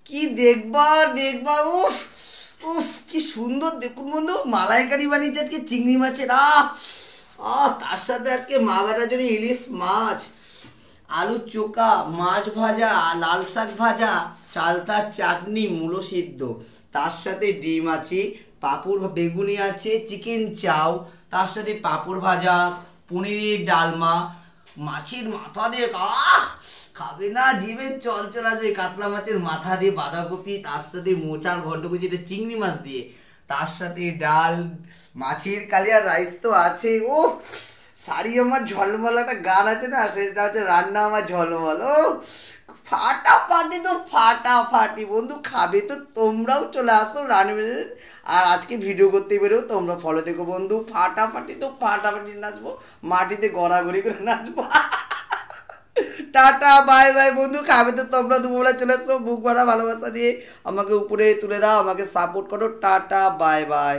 কি দেখবা দেখবা, উফ উফ কি সুন্দর দেখুন বন্ধু, মালাইকারি বানিয়েছে আজকে চিংড়ি মাছের। তার সাথে আজকে মা বেটার জন্য ইলিশ মাছ, আলু চোখা, মাছ ভাজা, লাল শাক ভাজা, চালতার চাটনি, মূলো সিদ্ধ, তার সাথে ডিম আছে, পাঁপড় বেগুনি আছে, চিকেন চাও, তার সাথে পাঁপড় ভাজা, পনিরের ডালমা, মাছের মাথা দিয়ে খাবে না জিভে চল চল আসবে, কাতলা মাছের মাথা দিয়ে বাঁধাকপি, তার সাথে মোচার ঘন্ট কুচিটা চিংড়ি মাছ দিয়ে, তার সাথে ডাল, মাছের কালিয়া রাইস তো আছে। ও শাড়ি আমার ঝলমল একটা গান আছে না, সেটা হচ্ছে রান্না আমার ঝলমল। ও ফাটাফাটি তো ফাটাফাটি বন্ধু, খাবে তো তোমরাও চলে আসো রান্না। আর আজকে ভিডিও করতে বেরো তোমরা, ফলো দেখো বন্ধু, ফাটাফাটি তো ফাটাফাটি নাচবো, মাটিতে গড়াগড়ি করে নাচবো। টাটা বাই বাই বন্ধু, খাবে তো তোমরা, দুপুরবেলা চলে আসো, বুক ভরা ভালোবাসা দিয়ে আমাকে উপরে তুলে দাও, আমাকে সাপোর্ট করো। Tata bye bye.